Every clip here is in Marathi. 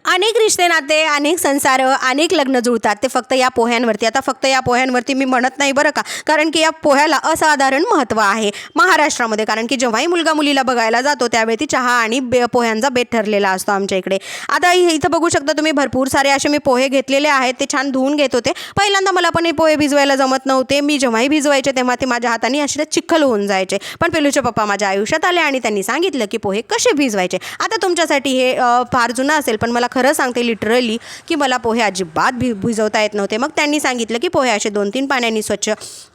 अनेक रिश्ते नाते, अनेक संसार, अनेक लग्न जुळतात ते फक्त या पोह्यांवरती. आता फक्त या पोह्यांवरती मी म्हणत नाही बरं का, कारण की या पोह्याला असाधारण महत्त्व आहे महाराष्ट्रामध्ये. कारण की जेव्हाही मुलगा मुलीला बघायला जातो त्यावेळी ती चहा आणि पोह्यांचा बेत ठरलेला असतो आमच्या इकडे. आता इथं बघू शकता तुम्ही, भरपूर सारे असे मी पोहे घेतलेले आहेत. ते छान धुवून घेत होते. पहिल्यांदा मला पण हे पोहे भिजवायला जमत नव्हते. मी जेव्हाही भिजवायचे तेव्हा ते माझ्या हाताने असे चिखल होऊन जायचे. पण पिलूचे पप्पा माझ्या आयुष्यात आले आणि त्यांनी सांगितलं की पोहे कसे भिजवायचे. आता तुमच्यासाठी हे फार जुनं असेल, पण मला खरं सांगते लिटरली की मला पोहे अजिबात भिजवता येत नव्हते. मग त्यांनी सांगितलं की पोहे असे 2-3 पाण्याने स्वच्छ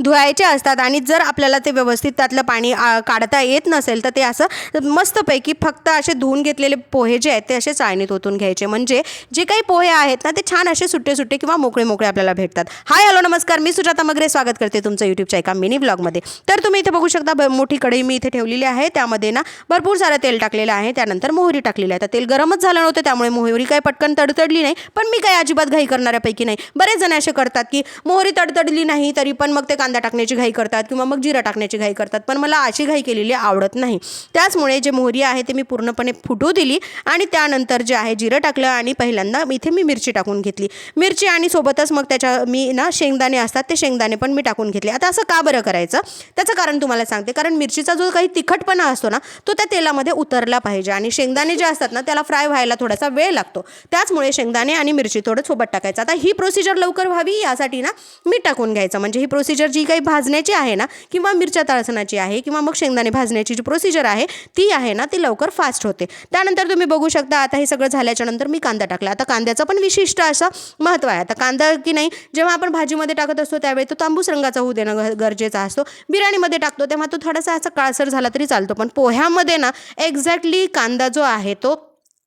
धुवायचे असतात आणि जर आपल्याला ते व्यवस्थित त्यातलं पाणी काढता येत नसेल तर ते असं मस्तपैकी फक्त असे धुवून घेतलेले पोहे जे आहेत ते असे चाळणीत ओतून घ्यायचे. म्हणजे जे काही पोहे आहेत ना ते छान असे सुट्टे सुट्टे किंवा मोकळे मोकळे आपल्याला भेटतात. हाय हॅलो नमस्कार, मी सुजाता मगरे स्वागत करते तुमचं यूट्यूबच्या एका मिनी ब्लॉगमध्ये. तर तुम्ही इथे बघू शकता मोठी कढई मी इथे ठेवलेली आहे. त्यामध्ये ना भरपूर सारं तेल टाकलेलं आहे. त्यानंतर मोहरी टाकलेली आहे. तर तेल गरमच झालं नव्हतं त्यामुळे मोहरी काही पटकन तडतडली नाही. पण मी काही अजिबात घाई करणाऱ्यापैकी नाही. बरेच जण असे करतात की मोहरी तडतडली नाही तरी पण मग ते कांदा टाकण्याची घाई करतात किंवा मग जिरं टाकण्याची घाई करतात. पण मला अशी घाई केलेली आवडत नाही. त्याचमुळे जे मोहरी आहे ते मी पूर्णपणे फुटू दिली आणि त्यानंतर जे आहे जिरं टाकलं आणि पहिल्यांदा इथे मी मिरची टाकून घेतली. मिरची आणि सोबतच मग त्याच्या मी ना शेंगदाणे असतात ते शेंगदाणे पण मी टाकून घेतले. आता असं का बरं करायचं त्याचं कारण तुम्हाला सांगते. कारण मिरचीचा जो काही तिखटपणा असतो ना तो त्या तेलामध्ये उतरला पाहिजे आणि शेंगदाणे जे असतात ना त्याला फ्राय व्हायला थोडासा वेळ लागतो. त्याचमुळे शेंगदाणे आणि मिरची थोडं सोबत टाकायचं. आता ही प्रोसिजर लवकर व्हावी यासाठी ना मीठ टाकून घ्यायचं. म्हणजे ही प्रोसिजर जी काही भाजण्याची आहे ना किंवा मिरच्या तळसणाची आहे किंवा मग शेंगदाणे भाजण्याची जी प्रोसिजर आहे ती आहे ना ती लवकर फास्ट होते. त्यानंतर तुम्ही बघू शकता आता हे सगळं झाल्याच्या नंतर मी कांदा टाकला. आता कांद्याचं पण विशिष्ट असं महत्त्व आहे. आता कांदा की नाही जेव्हा आपण भाजीमध्ये टाकत असतो त्यावेळी तो तांबूस रंगाचा होऊ देणं गरजेचा असतो. बिर्याणीमध्ये टाकतो तेव्हा तो थोडासा असा काळसर झाला तरी चालतो. पण पोह्यामध्ये ना एक्झॅक्टली कांदा जो आहे तो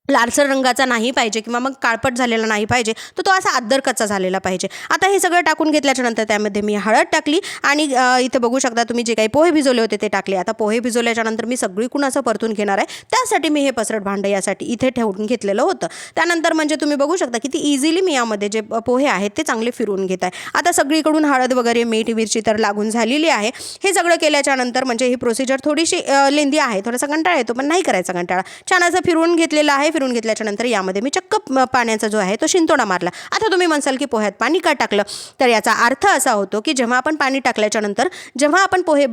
लालसर रंगाचा नाही पाहिजे किंवा मग काळपट झालेला नाही पाहिजे. तो असा अद्दरकच्चा झालेला पाहिजे. आता हे सगळं टाकून घेतल्याच्या नंतर त्यामध्ये मी हळद टाकली आणि इथे बघू शकता तुम्ही जे काही पोहे भिजवले होते ते टाकले. आता पोहे भिजवल्याच्या नंतर मी सगळीकडून असं परतून घेणार आहे. त्यासाठी मी हे पसरट भांडं यासाठी इथे ठेवून घेतलेलं होतं. त्यानंतर म्हणजे तुम्ही बघू शकता किती इझिली मी यामध्ये जे पोहे आहेत ते चांगले फिरवून घेत आहे. आता सगळीकडून हळद वगैरे मीठ मिरची तर लागून झालेली आहे. हे सगळं केल्याच्या नंतर म्हणजे ही प्रोसिजर थोडीशी लेंदी आहे. थोडासा कंटाळा येतो पण नाही करायचा कंटाळा. छान असं फिरवून घेतलेलं आहे. फिरून घेतल्याच्या नंतर यामध्ये मी चक्क पाण्याचा जो आहे तो शिंतोडा मारला. आता तुम्ही म्हणसाल की पोह्यात पाणी का टाकलं, तर याचा अर्थ असा होतो की जेव्हा आपण पाणी टाकल्याच्या नंतर जेव्हा आपण पोहे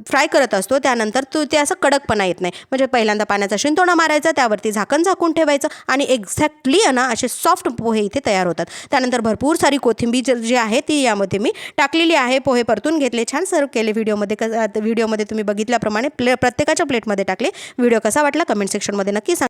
फ्राय करत असतो त्यानंतर ते असं कडकपणा येत नाही. म्हणजे पहिल्यांदा पाण्याचा शिंतोडा मारायचा, त्यावरती झाकण झाकून ठेवायचं आणि एक्झॅक्टली ना असे सॉफ्ट पोहे इथे तयार होतात. त्यानंतर भरपूर सारी कोथिंबीर जी आहे ती यामध्ये मी टाकलेली आहे. पोहे परतून घेतले, छान सर्व केले. व्हिडिओमध्ये तुम्ही बघितल्याप्रमाणे प्रत्येकाच्या प्लेटमध्ये टाकले. व्हिडिओ कसा वाटला कमेंट सेक्शनमध्ये नक्की सांगा.